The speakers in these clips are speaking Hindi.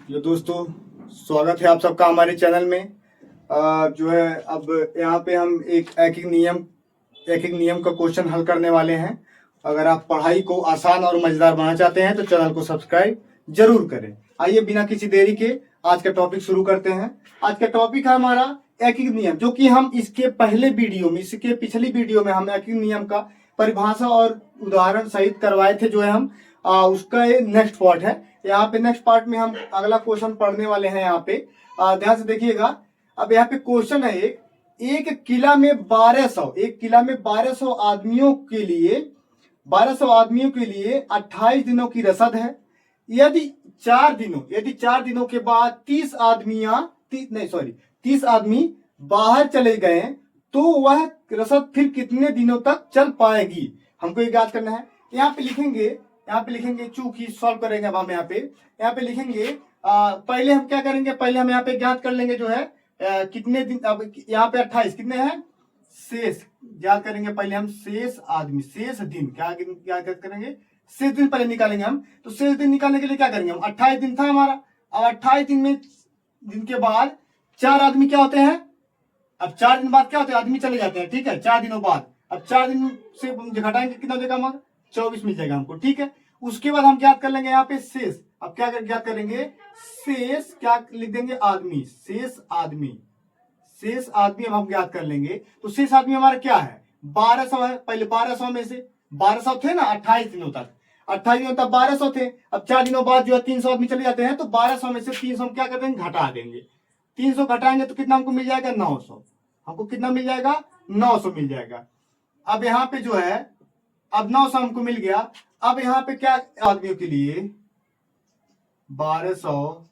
जो दोस्तों, स्वागत है आप सबका हमारे चैनल में। जो है अब यहाँ पे हम एक एक नियम का क्वेश्चन हल करने वाले हैं। अगर आप पढ़ाई को आसान और मजेदार बनाना चाहते हैं तो चैनल को सब्सक्राइब जरूर करें। आइए बिना किसी देरी के आज का टॉपिक शुरू करते हैं। आज का टॉपिक है हमारा एक नियम, जो कि हम इसके पिछली वीडियो में हम एक नियम का परिभाषा और उदाहरण सहित करवाए थे। जो है हम उसका ये नेक्स्ट पार्ट है। यहाँ पे नेक्स्ट पार्ट में हम अगला क्वेश्चन पढ़ने वाले हैं। यहाँ पे ध्यान से देखिएगा। अब यहाँ पे क्वेश्चन है एक किला में 1200 आदमियों के लिए 28 दिनों की रसद है। यदि 4 दिनों के बाद 30 आदमी बाहर चले गए तो वह रसद फिर कितने दिनों तक चल पाएगी, हमको ये याद करना है। यहाँ पे लिखेंगे चूंकि सॉल्व करेंगे। अब हम यहाँ पे लिखेंगे पहले हम क्या करेंगे, पहले हम यहाँ पे ज्ञात कर लेंगे जो है कितने दिन। अब यहाँ पे 28 कितने हैं शेष, याद करेंगे पहले हम शेष दिन क्या करेंगे, शेष दिन पहले निकालेंगे हम। तो शेष दिन निकालने के लिए क्या करेंगे हम, 28 दिन था हमारा। अब 28 दिन के बाद 4 आदमी क्या होते हैं, अब 4 दिन बाद क्या होते हैं, आदमी चले जाते हैं। ठीक है, 4 दिनों बाद अब 4 दिन से घटाएंगे कितना हो जाएगा हमारा, 24 मिल जाएगा हमको। ठीक है, उसके बाद हम ज्ञात कर लेंगे यहाँ पे शेष। अब क्या ज्ञात करेंगे, शेष क्या लिख देंगे, आदमी, शेष आदमी अब हम ज्ञात कर लेंगे। तो शेष आदमी हमारा क्या है, 1200 है। पहले 1200 में से 1200 थे ना 28 दिनों तक, 28 दिनों तक 1200 थे। अब 4 दिनों बाद जो है 300 आदमी चले जाते हैं। तो 1200 में से 300 हम क्या कर देंगे, घटा देंगे। 300 घटाएंगे तो कितना हमको मिल जाएगा, 900। हमको कितना मिल जाएगा, 900 मिल जाएगा। अब यहाँ पे जो है अब 900 हमको मिल गया। अब यहाँ पे क्या आदमियों के लिए 1200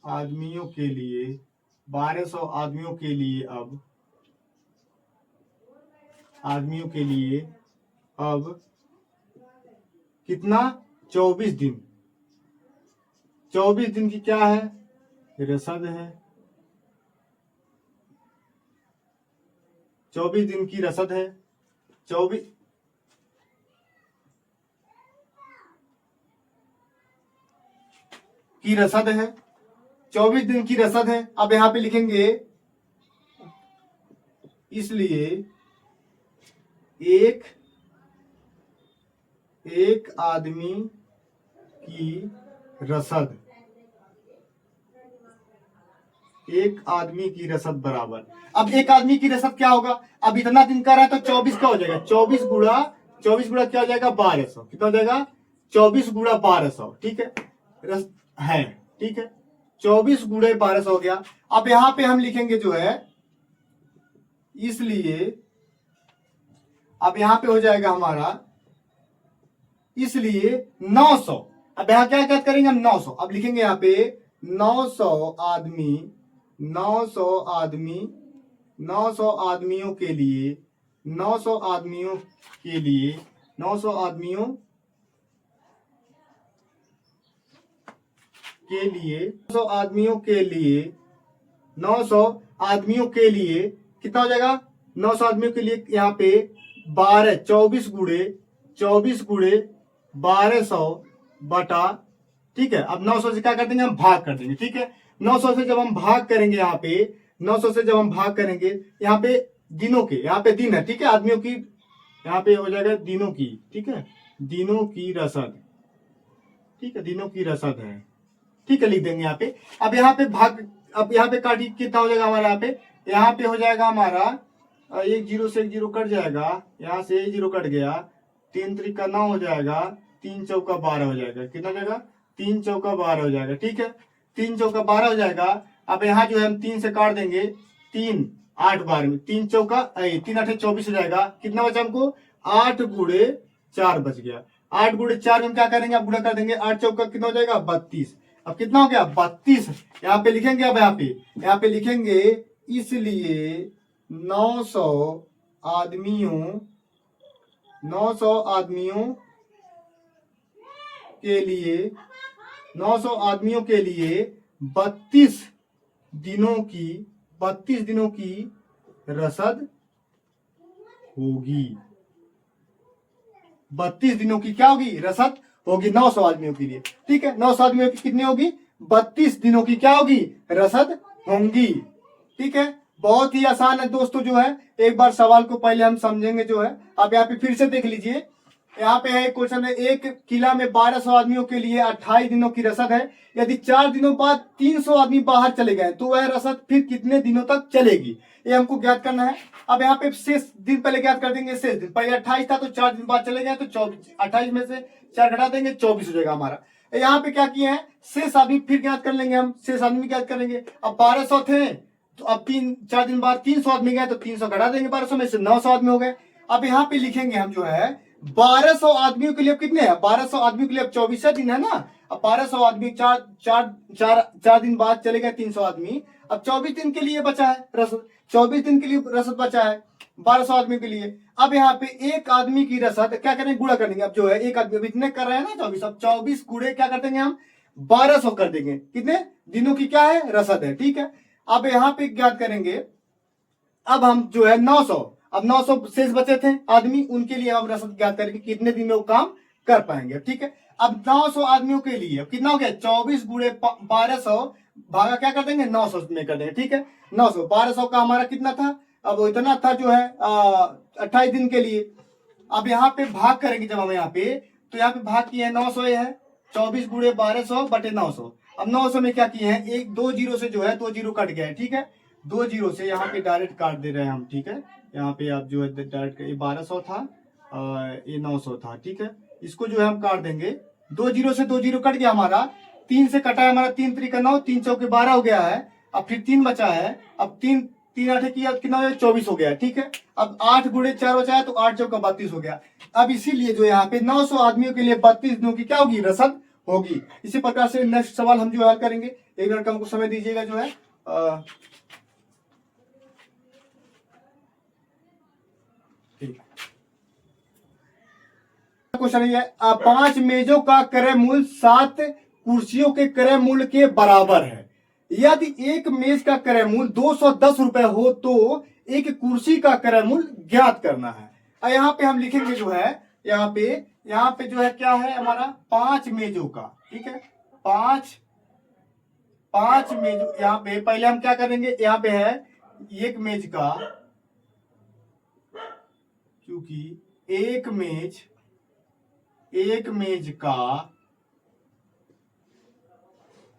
आदमियों के लिए 1200 आदमियों के लिए अब कितना, 24 दिन। 24 दिन की क्या है, रसद है। 24 दिन की रसद है। 24 की रसद है, 24 दिन की रसद है। अब यहां पे लिखेंगे इसलिए एक आदमी की रसद, एक आदमी की रसद बराबर। अब एक आदमी की रसद क्या होगा, अब इतना दिन का रहा है तो 24 क्या हो जाएगा, 24 गुणा क्या हो जाएगा, 1200। कितना हो जाएगा, 24 गुणा 1200। ठीक है, ठीक है, 24 गुणा 1200 हो गया। अब यहां पे हम लिखेंगे जो है, इसलिए अब यहां पे हो जाएगा हमारा, इसलिए 900। अब यहां क्या करेंगे हम, 900। अब लिखेंगे यहां पे 900 आदमियों के लिए 900 आदमियों के लिए 900 आदमियों के लिए कितना हो जाएगा, 900 आदमियों के लिए यहाँ पे 24 गुणे 1200 बटा। ठीक है, अब 900 से क्या कर देंगे हम, भाग कर देंगे। ठीक है, 900 से जब हम भाग करेंगे यहाँ पे, 900 से जब हम भाग करेंगे यहाँ पे दिनों के, यहाँ पे दिन है। ठीक है, आदमियों की यहाँ पे हो जाएगा दिनों की। ठीक है, दिनों की रसद। ठीक है, दिनों की रसद है। ठीक है, लिख देंगे यहाँ पे। अब यहाँ पे अब यहाँ पे काटी कितना हो जाएगा हमारा, यहाँ पे हो जाएगा हमारा 1 0 से 1 0 कट जाएगा, यहाँ से 1 0 कट गया, 3 3 9 हो जाएगा, 3 चौका 12 हो जाएगा। कितना हो जाएगा, 3 चौका 12 हो जाएगा। ठीक है, 3 चौका 12 हो जाएगा। अब यहाँ जो है हम 3 से काट देंगे, 3 8 12 में 3 चौका 3 8 24 हो जाएगा। कितना बचा हमको, 8 गुणे 4 बच गया। 8 गुणे 4 में हम क्या करेंगे, अब गुणा कर देंगे। 8 चौका कितना हो जाएगा, 32। अब कितना हो गया, 32। यहाँ पे लिखेंगे, अब यहाँ पे लिखेंगे, इसलिए 900 आदमियों के लिए 32 दिनों की रसद होगी। 32 दिनों की क्या होगी, रसद होगी 900 आदमियों के लिए। ठीक है, 900 आदमियों की कितनी होगी? 32 दिनों की क्या होगी? रसद होंगी। ठीक है, बहुत ही आसान है दोस्तों। जो है एक बार सवाल को पहले हम समझेंगे। जो है आप यहाँ पे फिर से देख लीजिए, यहाँ पे है क्वेश्चन है, एक किला में 1200 आदमियों के लिए 28 दिनों की रसद है। यदि 4 दिनों बाद 300 आदमी बाहर चले गए तो वह रसद फिर कितने दिनों तक चलेगी, ये हमको ज्ञात करना है। अब यहाँ पे शेष दिन पहले ज्ञात कर देंगे। शेष दिन पहले 28 था तो 4 दिन बाद चले गए तो 24, 28 में से 4 घटा देंगे 24 हो जाएगा हमारा। यहाँ पे क्या किए हैं, शेष आदमी फिर ज्ञात कर लेंगे हम, शेष आदमी ज्ञात करेंगे। अब 1200 थे तो अब 4 दिन बाद 300 आदमी गए तो 300 घटा देंगे 1200 में से 900 आदमी हो गए। अब यहाँ पे लिखेंगे हम जो है 1200 आदमियों के लिए कितने हैं, 1200 आदमियों के लिए अब 24 दिन है ना। अब 1200 आदमी चार दिन बाद चले गए 300 आदमी, अब 24 दिन के लिए बचा है रसद, 24 दिन के लिए रसद बचा है 1200 आदमी के लिए। अब यहाँ पे एक आदमी की रसद क्या करेंगे, गुणा कर देंगे। अब जो है एक आदमी इतने कर रहे हैं ना 24, अब 24 गुणे क्या कर देंगे हम 1200 कर देंगे, कितने दिनों की क्या है रसद है। ठीक है, अब यहाँ पे ज्ञात करेंगे। अब हम जो है 900, अब 900 शेष बचे थे आदमी, उनके लिए हम रसद ज्ञात करेंगे कितने दिन में वो काम कर पाएंगे। ठीक है, अब 900 आदमियों के लिए कितना हो गया, 24 गुणे 1200 भागा क्या कर देंगे 900 में कर देंगे। ठीक है, 900 1200 का हमारा कितना था, अब वो इतना था जो है 28 दिन के लिए। अब यहाँ पे भाग करेंगे जब हम यहाँ पे, तो यहाँ पे भाग किए हैं 900 है 24 गुणे 1200 बटे 900। अब 900 में क्या किए हैं, एक 2 जीरो से जो है 2 जीरो कट गया है। ठीक है, 2 जीरो से यहाँ पे डायरेक्ट काट दे रहे हैं हम। ठीक है, यहाँ पे आप जो है डायरेक्ट, ये 1200 था ये 900 था। ठीक है, इसको जो है हम काट देंगे, 2 जीरो से 2 जीरो कट गया हमारा, 3 से कटा है हमारा, 3 3 9, 3 चौके 12 हो गया है। अब फिर 3 बचा है, अब 3 3 8 किया कितना हो गया 24 हो गया। ठीक है, अब 8 गुणे 4 बचा है तो 8 चौका 32 हो गया। अब इसीलिए जो यहाँ पे 900 आदमियों के लिए 32 दिनों की क्या होगी रसद होगी। इसी प्रकार से नेक्स्ट सवाल हम जो हल करेंगे। एक मिनट का हमको समय दीजिएगा। जो है क्वेश्चन ये 5 मेजों का क्रय मूल्य 7 कुर्सियों के क्रय मूल्य के बराबर है। यदि एक मेज का क्रय मूल्य 210 रुपए हो तो एक कुर्सी का क्रय मूल्य ज्ञात करना है। और यहाँ पे हम लिखेंगे जो है यहाँ पे जो है क्या है हमारा 5 मेजों का। ठीक है, 5 मेजों, यहाँ पे पहले हम क्या करेंगे, यहाँ पे है एक मेज का, क्योंकि एक मेज का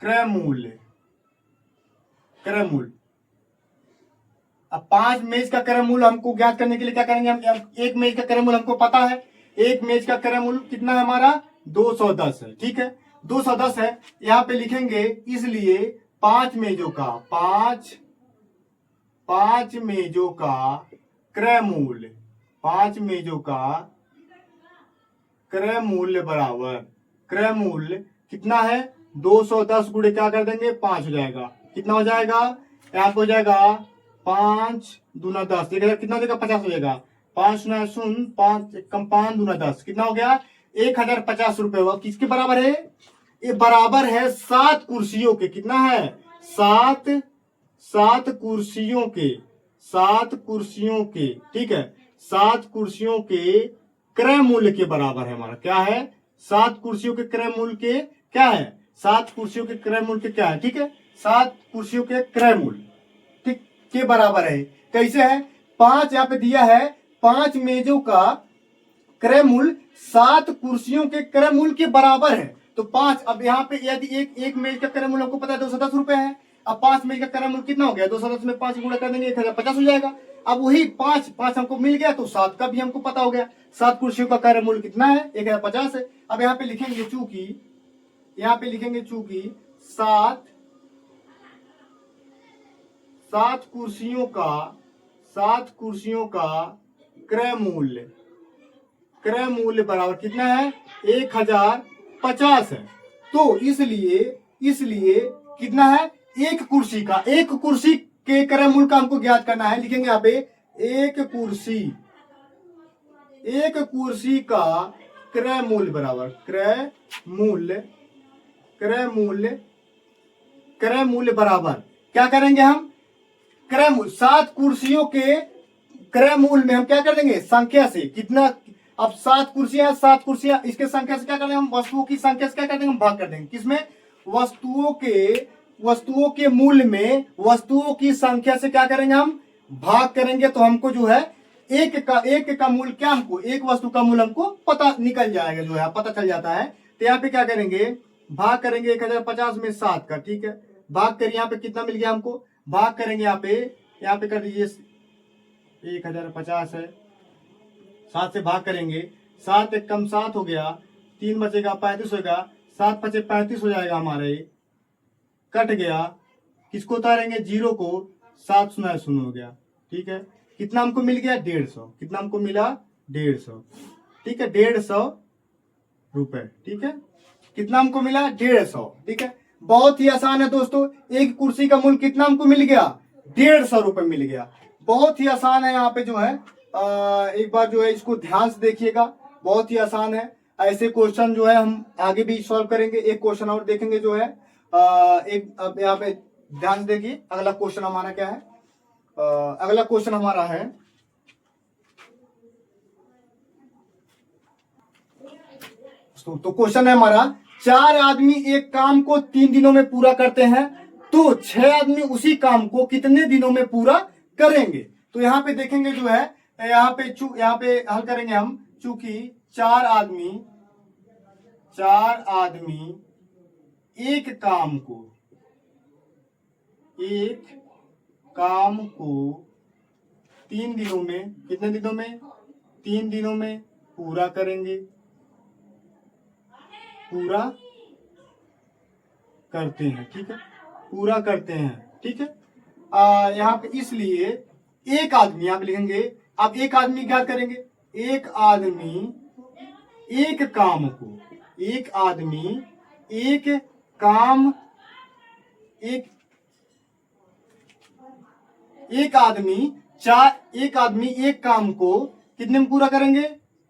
क्रय मूल्य, अब 5 मेज का क्रय मूल्य हमको ज्ञात करने के लिए क्या करेंगे हम, एक मेज का क्रय मूल्य हमको पता है, एक मेज का क्रय मूल्य कितना है हमारा 210 है। ठीक है, 210 है, यहाँ पे लिखेंगे इसलिए 5 मेजों का क्रय मूल्य, 5 मेजों का क्रय मूल्य बराबर, क्रय मूल्य कितना है 210 गुणे क्या कर देंगे 5 हो जाएगा। कितना हो जाएगा, यहाँ पे हो जाएगा 5 दूना 10, कितना देगा 50 हो जाएगा। 5 ना शून्य 5 कम 5 दूना 10 कितना हो गया 1050 रुपए हुआ। किसके बराबर है, ये बराबर है 7 कुर्सियों के, कितना है 7 कुर्सियों के, 7 कुर्सियों के। ठीक है, 7 कुर्सियों के क्रय मूल्य के बराबर है हमारा, क्या है 7 कुर्सियों के क्रय मूल्य के क्या है, 7 कुर्सियों के क्रय मूल्य के क्या है। ठीक है, 7 कुर्सियों के क्रय मूल्य ठीक के बराबर है। कैसे है, 5 यहाँ पे दिया है 5 मेजों का क्रय मूल्य 7 कुर्सियों के क्रय मूल्य के बराबर है। तो 5, अब यहाँ पे यदि एक मेज का क्रय मूल्य हमको पता है 210 रुपए है, अब 5 मेज का क्रय मूल्य कितना हो गया 210 में 5 गुणा कर देंगे 1050 हो जाएगा। अब वही 5 हमको मिल गया तो 7 का भी हमको पता हो गया, 7 कुर्सियों का क्रय मूल्य कितना है 1050 है। अब यहाँ पे लिखेंगे चूंकि 7 कुर्सियों का क्रय मूल्य बराबर कितना है 1050 है। तो इसलिए कितना है एक कुर्सी के क्रय मूल्य का हमको ज्ञात करना है। लिखेंगे यहाँ पे एक कुर्सी का क्रय मूल्य बराबर क्रय मूल्य बराबर क्या करेंगे हम, क्रय मूल्य 7 कुर्सियों के क्रय मूल्य में हम क्या कर देंगे संख्या से, कितना अब 7 कुर्सियां इसके संख्या से क्या कर देंगे हम, वस्तुओं की संख्या से क्या कर देंगे हम, भाग कर देंगे। किसमें, वस्तुओं के मूल्य में वस्तुओं की संख्या से क्या करेंगे हम, भाग करेंगे। तो हमको जो है एक का मूल्य क्या, हमको एक वस्तु का मूल्य हमको पता निकल जाएगा, जो है पता चल जाता है। तो यहाँ पे क्या करेंगे, भाग करेंगे 1050 में 7 का, ठीक है। भाग कर यहाँ पे कितना मिल गया हमको, भाग करेंगे यहाँ पे कर दीजिए 1050 है, 7 से भाग करेंगे, 7 एक कम 7 हो गया, 3 बचेगा 35 होगा, 7 पचे 35 हो जाएगा हमारे, कट गया। किसको उतारेंगे, 0 को, 7 शून्य शून्य हो गया, ठीक है। कितना हमको मिल गया, 150। कितना हमको मिला, 150, ठीक है, 150 रुपए, ठीक है। कितना हमको मिला, 150, ठीक है। बहुत ही आसान है दोस्तों, एक कुर्सी का मूल्य कितना हमको मिल गया, 150 रुपए मिल गया। बहुत ही आसान है, यहाँ पे जो है एक बार जो है इसको ध्यान से देखिएगा, बहुत ही आसान है। ऐसे क्वेश्चन जो है हम आगे भी सॉल्व करेंगे। एक क्वेश्चन और देखेंगे जो है एक, अब यहाँ पे ध्यान से देखिए अगला क्वेश्चन हमारा क्या है। अगला क्वेश्चन हमारा है, तो क्वेश्चन है हमारा, 4 आदमी एक काम को 3 दिनों में पूरा करते हैं, तो 6 आदमी उसी काम को कितने दिनों में पूरा करेंगे। तो यहाँ पे देखेंगे जो है, यहाँ पे हल करेंगे हम, चूंकि 4 आदमी एक काम को 3 दिनों में, कितने दिनों में, 3 दिनों में पूरा करेंगे, पूरा करते हैं, ठीक है, पूरा करते हैं, ठीक है। यहाँ पे इसलिए एक आदमी यहाँ पे लिखेंगे, अब एक आदमी क्या करेंगे, एक आदमी एक काम को, एक आदमी एक काम, एक आदमी एक काम को कितने में पूरा करेंगे,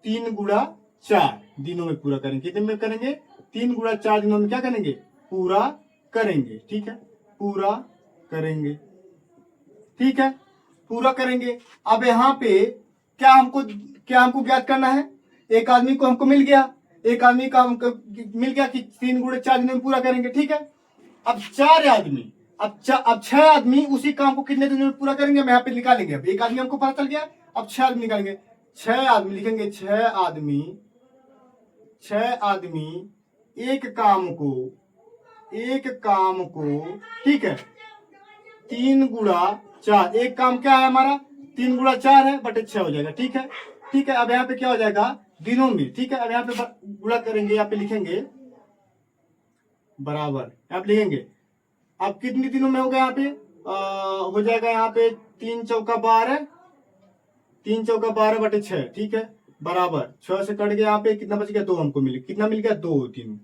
3 गुणा 4 दिनों में पूरा करेंगे। कितने में करेंगे, 3 गुणा 4 दिनों में क्या करेंगे, पूरा करेंगे, ठीक है, पूरा करेंगे, ठीक है, पूरा करेंगे। अब यहाँ पे क्या हमको ज्ञात करना है, एक आदमी को हमको मिल गया, एक आदमी का हमको मिल गया कि 3 गुणा 4 दिनों में पूरा करेंगे, ठीक है। अब 4 आदमी, अब 6 आदमी उसी काम को कितने दिनों में पूरा करेंगे, हम यहाँ पे निकालेंगे। अब एक आदमी हमको पता चल गया, अब 6 आदमी निकालेंगे। 6 आदमी लिखेंगे, 6 आदमी एक काम को, ठीक है, 3 गुणा 4, एक काम क्या है हमारा, 3 गुणा 4 है, बटे 6 हो जाएगा, ठीक है, ठीक है। अब यहाँ पे क्या हो जाएगा, दिनों में, ठीक है। अब यहाँ पे गुणा करेंगे, यहाँ पे लिखेंगे बराबर, यहाँ पे लिखेंगे। अब कितने दिनों में होगा, यहाँ पे हो जाएगा, यहाँ पे 3 चौका 12, 3 चौका 12 बटे 6, ठीक है, बराबर 6 से कट गया, यहाँ पे कितना बच गया, 2 हमको मिले। कितना मिल गया, 2 दिन।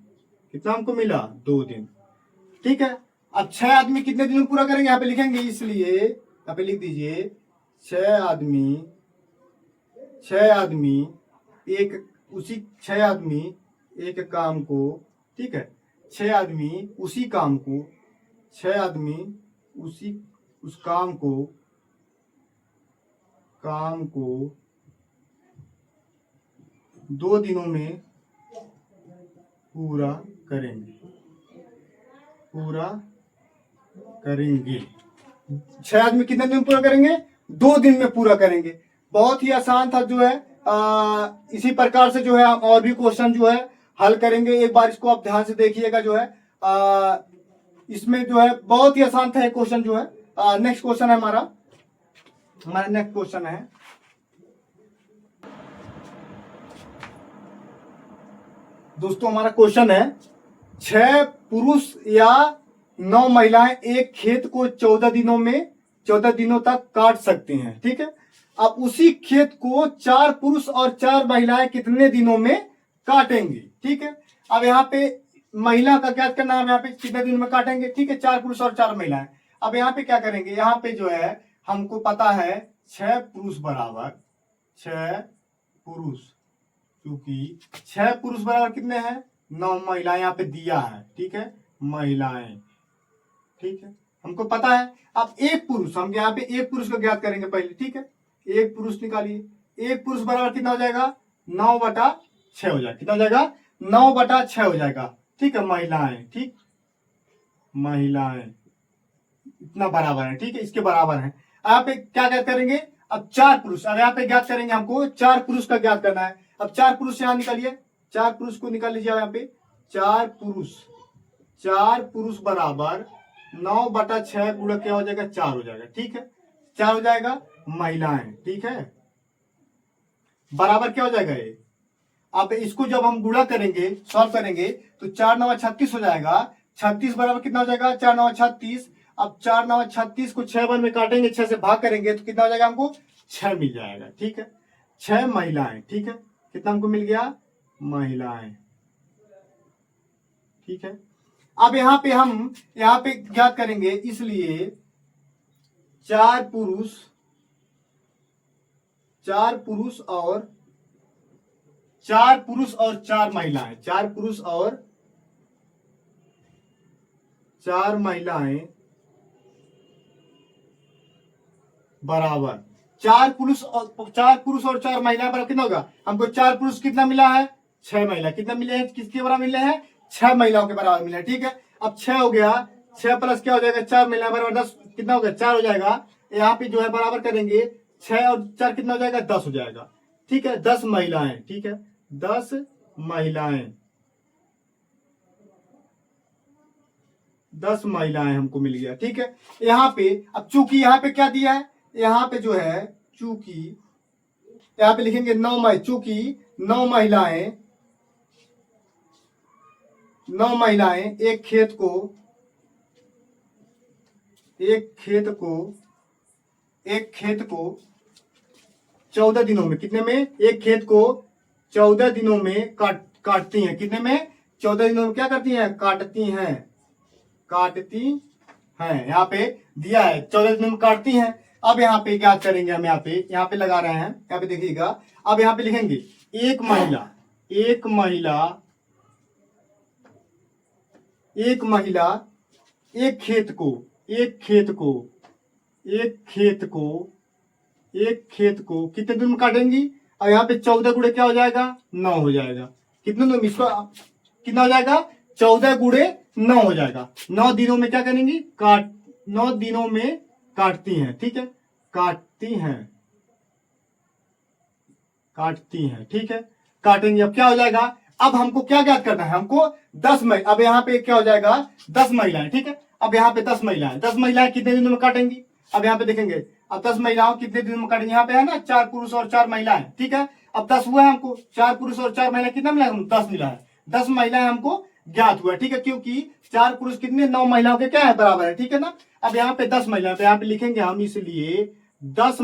कितना हमको मिला, 2 दिन, ठीक है। अब 6 आदमी कितने दिन में पूरा करेंगे, यहाँ पे लिखेंगे, इसलिए यहाँ पे लिख दीजिए 6 आदमी एक काम को, ठीक है, 6 आदमी उसी काम को, 6 आदमी उस काम को 2 दिनों में पूरा करेंगे, 6 आदमी कितने दिन में पूरा करेंगे, 2 दिन में पूरा करेंगे। बहुत ही आसान था जो है। इसी प्रकार से जो है हम और भी क्वेश्चन जो है हल करेंगे। एक बार इसको आप ध्यान से देखिएगा जो है, इसमें जो है बहुत ही आसान था क्वेश्चन जो है। नेक्स्ट क्वेश्चन है हमारा नेक्स्ट क्वेश्चन है, दोस्तों हमारा क्वेश्चन है, 6 पुरुष या 9 महिलाएं एक खेत को 14 दिनों तक काट सकती हैं, ठीक है। अब उसी खेत को 4 पुरुष और 4 महिलाएं कितने दिनों में काटेंगी, ठीक है। अब यहाँ पे महिला का क्या करना है, यहाँ पे कितने दिन में काटेंगे, ठीक है, 4 पुरुष और 4 महिलाएं। अब यहाँ पे क्या करेंगे, यहाँ पे जो है हमको पता है 6 पुरुष बराबर 6 पुरुष, क्योंकि 6 पुरुष बराबर कितने हैं, 9 महिलाएं यहाँ पे दिया है, ठीक है, महिलाएं, ठीक है, हमको पता है। अब एक पुरुष, हम यहाँ पे एक पुरुष को ज्ञात करेंगे पहले, ठीक है। एक पुरुष निकालिए, एक पुरुष बराबर कितना हो जाएगा, 9/6 हो जाएगा। कितना हो जाएगा? 9/6 हो जाएगा। ठीक है, महिलाएं, ठीक, महिलाएं इतना बराबर है। ठीक है, इसके बराबर है। यहाँ पे क्या ज्ञात करेंगे? अब 4 पुरुष, अब यहाँ पे ज्ञात करेंगे, हमको 4 पुरुष का ज्ञात करना है। अब 4 पुरुष यहाँ निकालिए, 4 पुरुष को निकाल लीजिए यहाँ पे। 4 पुरुष बराबर 9/6 गुणा क्या हो जाएगा? 4 हो जाएगा। ठीक है, 4 हो जाएगा, महिलाएं। ठीक है, बराबर क्या हो जाएगा ये? अब इसको जब हम गुणा करेंगे, सॉल्व करेंगे, तो 4×9 = 36 हो जाएगा। 36 बराबर कितना हो जाएगा? 4×9 = 36। अब 4×9 = 36 को 6 बार में काटेंगे, 6 से भाग करेंगे तो कितना हो जाएगा? हमको 6 मिल जाएगा। ठीक है, 6 महिलाएं। ठीक है, कितना हमको मिल गया? महिलाएं। ठीक है, अब यहाँ पे हम यहाँ पे ज्ञात करेंगे, इसलिए 4 पुरुष और 4 महिलाएं, 4 पुरुष और 4 महिलाएं बराबर 4 पुरुष और 4 महिलाएं बराबर कितना होगा? हमको 4 पुरुष कितना मिला है? 6 महिला। कितना मिले हैं? किसके बराबर मिले हैं? 6 महिलाओं के बराबर मिले हैं। ठीक है, अब 6 हो गया, 6 प्लस क्या हो जाएगा? 4 महिला बराबर 10, कितना हो गया? 4 हो जाएगा। यहाँ पे जो है बराबर करेंगे, 6 और 4 कितना हो जाएगा? 10 हो जाएगा। ठीक है, 10 महिलाएं। ठीक है, 10 महिलाएं, 10 महिलाएं हमको मिल गया। ठीक है, यहाँ पे अब चूंकि यहाँ पे क्या दिया है? यहाँ पे जो है चूंकि यहाँ पे लिखेंगे 9 चूंकि 9 महिलाएं, 9 महिलाएं एक खेत को 14 दिनों में, कितने में? एक खेत को 14 दिनों में काटती हैं। कितने में? 14 दिनों में क्या करती हैं? काटती हैं। यहाँ पे दिया है 14 दिनों में काटती हैं। अब यहाँ पे क्या करेंगे? हम यहाँ पे लगा रहे हैं, यहाँ पे देखिएगा। अब यहाँ पे लिखेंगे एक महिला एक खेत को कितने दिन में काटेंगी? और यहाँ पे 14 गुणे क्या हो जाएगा? 9 हो जाएगा। कितने दिन? इसको कितना हो जाएगा? 14 गुणे 9 हो जाएगा। 9 दिनों में क्या करेंगी? 9 दिनों में काटती हैं। ठीक है, काटती हैं। ठीक है, काटेंगे। अब क्या हो जाएगा? अब हमको क्या ज्ञात करना है? हमको 10 महिला। अब यहाँ पे क्या हो जाएगा? 10 महिलाएं। ठीक है, अब यहाँ पे 10 महिलाएं कितने दिनों में काटेंगी? अब यहाँ पे देखेंगे, अब 10 महिलाओं कितने दिनों में काटेंगे? यहाँ पे है ना 4 पुरुष और 4 महिलाएं। ठीक है, अब 10 हुआ है हमको। 4 पुरुष और 4 महिला कितना मिला? 10 मिला है। 10 महिलाएं हमको ज्ञात हुआ। ठीक है, क्योंकि 4 पुरुष कितने? 9 महिलाओं के क्या है? बराबर है। ठीक है ना, अब यहाँ पे 10 महिलाएं, तो यहाँ पे लिखेंगे हम, इसलिए 10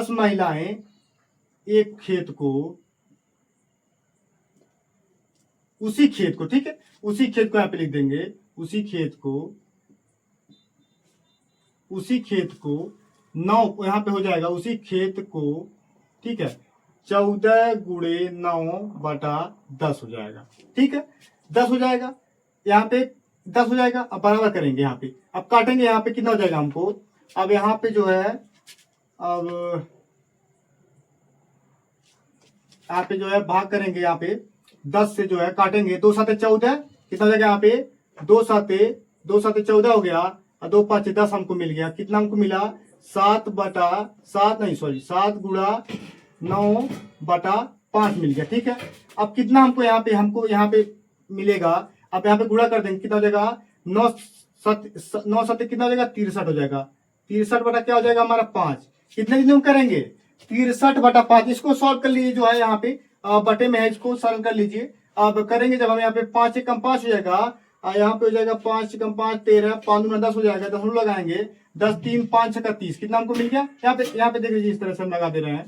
महिलाएं एक खेत को, ठीक है, उसी खेत को यहाँ पे लिख देंगे, उसी खेत को 9 यहाँ पे हो जाएगा, उसी खेत को। ठीक है, 14 गुणे 9/10 हो जाएगा। ठीक है, 10 हो जाएगा, यहाँ पे 10 हो जाएगा। अब बराबर करेंगे, यहाँ पे अब काटेंगे, यहाँ पे कितना हो जाएगा हमको? अब यहाँ पे जो है, अब यहाँ पे जो है भाग करेंगे, यहाँ पे 10 से जो है काटेंगे, 2 7 14, कितना हो जाएगा? यहाँ पे 2 7 14 हो गया, और 2 5 10 हमको मिल गया। कितना हमको मिला? 7 गुणा 9/5 मिल गया। ठीक है, अब कितना हमको यहाँ पे मिलेगा? अब यहाँ पे गुणा कर देंगे, कितना हो जाएगा? 9 7 कितना हो जाएगा? 63 हो जाएगा। 63 बटा क्या हो जाएगा हमारा? 5। कितने दिनों में करेंगे? 63/5। इसको सॉल्व कर लीजिए, जो है यहाँ पे बटे में है, इसको सॉल्व कर लीजिए। अब करेंगे जब हम यहाँ पे 5 × 5 हो जाएगा, यहाँ पे हो जाएगा 5 × 5 13, 5 × 10 हो जाएगा, 10 लगाएंगे, 10 3 5 6 30, कितना हमको मिल गया? यहाँ पे देख लीजिए, इस तरह से हम लगा दे रहे हैं।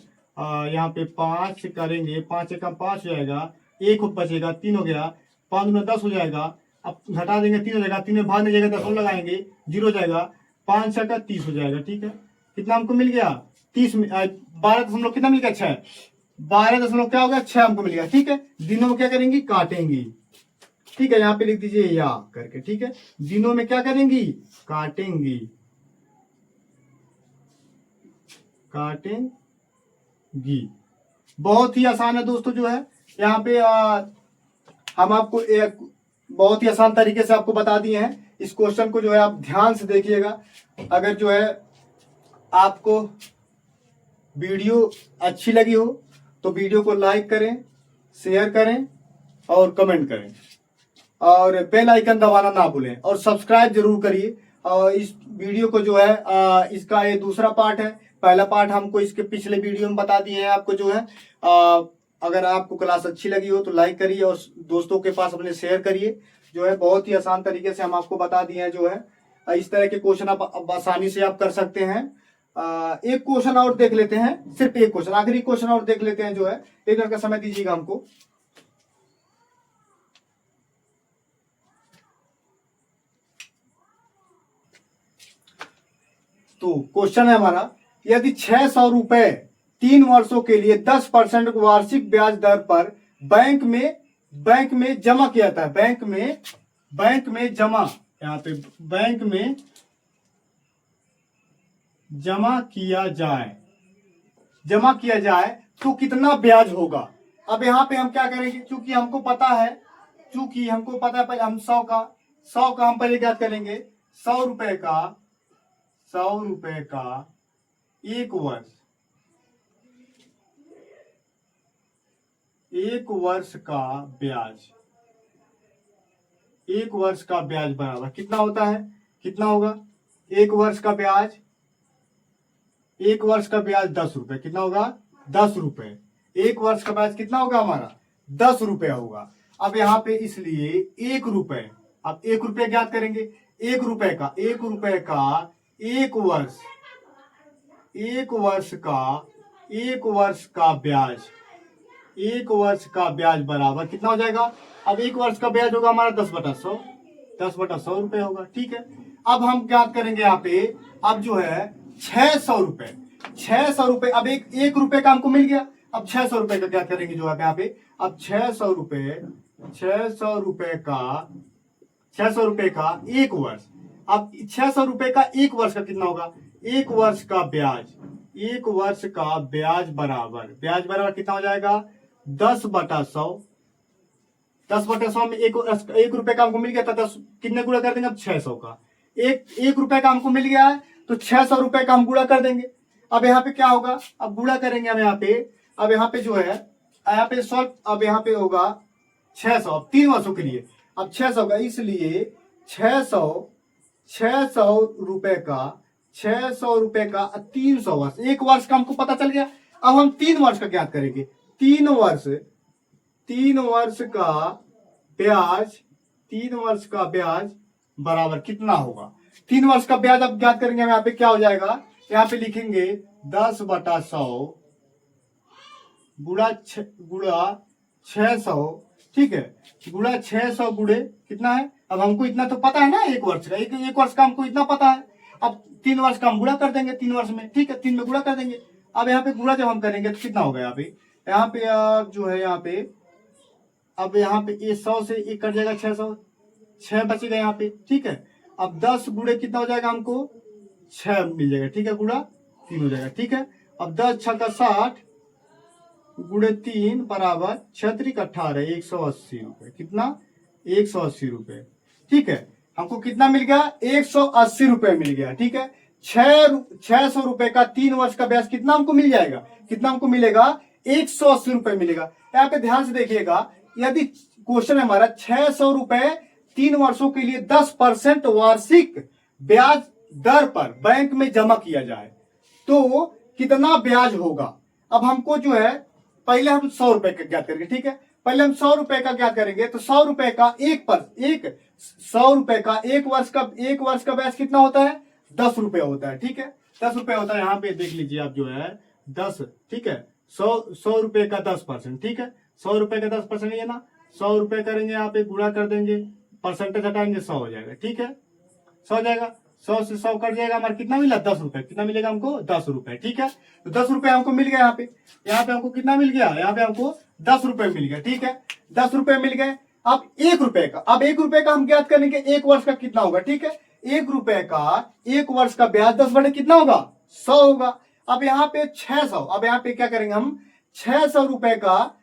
यहाँ पे 5 करेंगे, 5 × 5 हो जाएगा, 1 बचेगा, 3 हो गया, 5 × 10 हो जाएगा। अब घटा देंगे, 3 हो जाएगा, 3 में भाग नहीं जाएगा, 10 लगाएंगे, 0 हो जाएगा, 5 × 30 हो जाएगा। ठीक है, कितना हमको मिल गया? 30 में 12 कितना मिल गया? 6। 12 क्या हो गया? 6 हमको मिल गया। ठीक है, दिनों में क्या करेंगी? काटेंगी। ठीक है, यहाँ पे लिख दीजिए या करके। ठीक है, दिनों में क्या करेंगी? काटेंगी। काटेंगी। बहुत ही आसान है दोस्तों। जो है यहाँ पे हम आपको एक बहुत ही आसान तरीके से आपको बता दिए हैं। इस क्वेश्चन को जो है आप ध्यान से देखिएगा। अगर जो है आपको वीडियो अच्छी लगी हो तो वीडियो को लाइक करें, शेयर करें और कमेंट करें, और बेल आइकन दबाना ना भूलें, और सब्सक्राइब जरूर करिए। और इस वीडियो को जो है इसका ये दूसरा पार्ट है। पहला पार्ट हमको इसके पिछले वीडियो में बता दिए हैं आपको। जो है अगर आपको क्लास अच्छी लगी हो तो लाइक करिए और दोस्तों के पास अपने शेयर करिए। जो है बहुत ही आसान तरीके से हम आपको बता दिए हैं। जो है इस तरह के क्वेश्चन आप आसानी से आप कर सकते हैं। एक क्वेश्चन और देख लेते हैं, सिर्फ एक क्वेश्चन, आखिरी क्वेश्चन और देख लेते हैं। जो है एक मिनट का समय दीजिएगा हमको। तो क्वेश्चन है हमारा, यदि 600 रुपए 3 वर्षों के लिए 10% वार्षिक ब्याज दर पर बैंक में जमा किया जाता है, बैंक में जमा, यहाँ पे बैंक में जमा किया जाए तो कितना ब्याज होगा। अब यहाँ पे हम क्या करेंगे, चूंकि हमको पता है पहले हम 100 का हम पहले क्या करेंगे, 100 रुपए का एक वर्ष का ब्याज बराबर कितना होता है, कितना होगा, एक वर्ष का ब्याज 10 रुपए, कितना होगा 10 रुपए। एक वर्ष का ब्याज कितना होगा हमारा 10 रुपए होगा। अब यहाँ पे इसलिए 1 रुपए, अब 1 रुपए ज्ञात करेंगे। 1 रुपए का एक वर्ष का ब्याज बराबर कितना हो जाएगा। अब एक वर्ष का ब्याज होगा हमारा 10/100 रुपए होगा। ठीक है, अब हम ज्ञात करेंगे यहाँ पे, अब जो है 600 रुपए, अब एक रुपए का हमको मिल गया। अब 600 रुपए का ज्ञात करेंगे जो है यहाँ पे। अब 600 रुपए का एक वर्ष, अब 600 रुपए का एक वर्ष का कितना होगा, एक वर्ष का ब्याज बराबर कितना हो जाएगा 10/100। 10/100 में एक रुपए का हमको मिल गया था, 10 कितने गुणा कर देंगे, अब 600 का एक रुपए का हमको मिल गया है तो 600 रुपए का हम गुणा कर देंगे। अब यहाँ पे क्या होगा, अब गुणा करेंगे हम यहाँ पे। अब यहाँ पे जो है यहाँ पे 100, अब यहाँ पे होगा 600 3 वर्षों के लिए। अब 600 का, इसलिए 600 रुपए का 300 वर्ष, एक वर्ष का हमको पता चल गया। अब हम 3 वर्ष का ज्ञात करेंगे। 3 वर्ष का ब्याज बराबर कितना होगा। 3 वर्ष का ब्याज अब ज्ञात करेंगे हम यहाँ पे, क्या हो जाएगा, यहाँ पे लिखेंगे 10/100 गुणा 600। ठीक है, गुणा 600 गुणे कितना है, अब हमको इतना तो पता है ना, एक वर्ष का हमको इतना पता है। अब 3 वर्ष का हम गुणा कर देंगे 3 वर्ष में। ठीक है, 3 में गुणा कर देंगे। अब यहाँ पे गुणा जब हम करेंगे तो कितना होगा यहाँ पे जो है अब यहाँ पे ये 100 से 1 कट जाएगा, 6 बचेगा यहाँ पे। ठीक है, अब 10 गुणे कितना हो जाएगा, हमको 6 मिल जाएगा। ठीक है, गुणा 3 हो जाएगा। ठीक है, अब 10 6 60 गुणे 3 बराबर 6 18 180 रुपए, कितना 180 रुपए। ठीक है, हमको कितना मिल गया, 180 रुपए मिल गया। ठीक है, 600 रुपए का 3 वर्ष का ब्याज कितना हमको मिल जाएगा, कितना हमको मिलेगा, 180 रुपए मिलेगा। यहाँ पे ध्यान से देखिएगा, यदि क्वेश्चन है हमारा 600 रुपए 3 वर्षों के लिए 10% वार्षिक ब्याज दर पर बैंक में जमा किया जाए तो कितना ब्याज होगा। अब हमको जो है पहले हम 100 रुपए का ज्ञात करेंगे। ठीक है, पहले हम 100 रुपए का ज्ञात करेंगे तो 100 रुपए का 100 रुपए का एक वर्ष का ब्याज कितना होता है, 10 रुपए होता है। ठीक है, 10 रुपए होता है। यहाँ पे देख लीजिए आप, जो है 10। ठीक है, 100 रुपए का 10%। ठीक है, 100 रुपए का 10% है ना, 100 रुपए करेंगे यहाँ पे, गुणा कर देंगे, परसेंटेज हटाएंगे, 100 हो जाएगा। ठीक है, 100 हो जाएगा, 100 से 100 कट जाएगा, हमारा कितना मिला, 10 रुपए। कितना मिलेगा हमको, 10 रुपए। ठीक है, तो 10 रुपए हमको मिल गया। यहाँ पे हमको कितना मिल गया, यहाँ पे हमको 10 रुपए मिल गया। ठीक है, 10 रुपए मिल गए। अब 1 रुपए का हम ज्ञात करेंगे, एक वर्ष का कितना होगा। ठीक है, 1 रुपए का एक वर्ष का ब्याज 10 बटे कितना होगा, 100 होगा। अब यहाँ पे 600, अब यहाँ पे क्या करेंगे हम, 600 रुपए का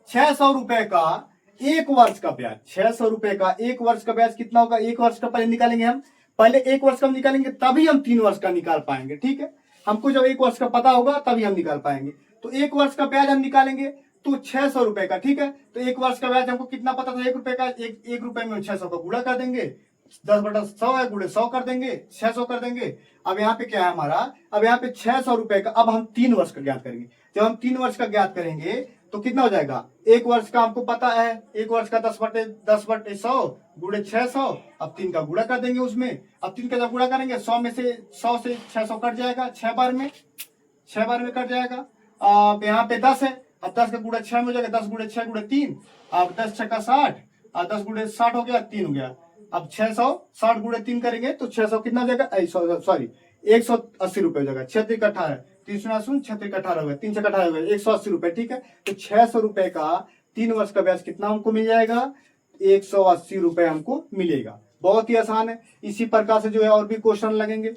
600 रुपए का एक वर्ष का ब्याज, 600 रुपए का एक वर्ष का ब्याज कितना होगा, एक वर्ष का पहले निकालेंगे हम, पहले एक वर्ष का हम निकालेंगे तभी हम 3 वर्ष का निकाल पाएंगे। ठीक है, हमको जब एक वर्ष का पता होगा तभी हम निकाल पाएंगे। तो एक वर्ष का ब्याज हम निकालेंगे तो 600 रुपए का। ठीक है, तो एक वर्ष का ब्याज हमको कितना पता था, 1 रुपए का, एक रुपए में 600 का गुणा कर देंगे, 10/100 है, गुणे 100 कर देंगे, 600 कर देंगे। अब यहाँ पे क्या है हमारा, अब यहाँ पे 600 रुपए का, अब हम 3 वर्ष का ज्ञात करेंगे। जब हम 3 वर्ष का ज्ञात करेंगे तो कितना हो जाएगा, एक वर्ष का हमको पता है, एक वर्ष का 10/100 गुणे 600, अब 3 का गुणा कर देंगे उसमें। अब 3 का जब गुणा करेंगे 100 से 600 कट जाएगा, 6 बार में कट जाएगा। अब यहाँ पे 10 है, अब 10 का गुणा 6 में हो जाएगा, 10 गुणे 6 गुणे 3, अब 10 6 का 60, 10 गुणे 60 हो गया, 3 हो गया। अब 660 गुणे 3 करेंगे तो 600 कितना हो जाएगा, सॉरी 180 रुपए हो जाएगा। 6 का 18, 3 0 6 का 18 हो गया, 3 से 18 हो गया, 180 रुपए। ठीक है, तो 600 रुपए का 3 वर्ष का ब्याज कितना हमको मिल जाएगा, 180 रुपए हमको मिलेगा। बहुत ही आसान है। इसी प्रकार से जो है और भी क्वेश्चन लगेंगे।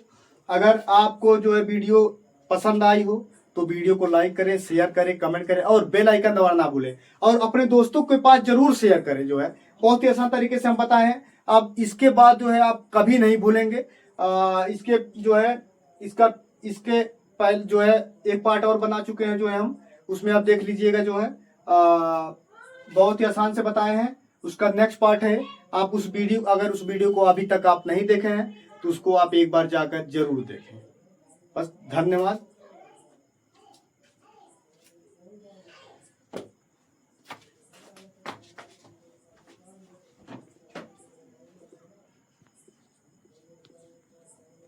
अगर आपको जो है वीडियो पसंद आई हो तो वीडियो को लाइक करें, शेयर करें, कमेंट करें और बेल आइकन दबाना ना भूलें, और अपने दोस्तों के पास जरूर शेयर करें। जो है बहुत ही आसान तरीके से हम बताए हैं। अब इसके बाद जो है आप कभी नहीं भूलेंगे। इसके जो है इसके पहले जो है एक पार्ट और बना चुके हैं जो है हम, उसमें आप देख लीजिएगा। जो है बहुत ही आसान से बताए हैं। उसका नेक्स्ट पार्ट है, आप अगर उस वीडियो को अभी तक आप नहीं देखे हैं तो उसको आप एक बार जाकर जरूर देखें। बस, धन्यवाद।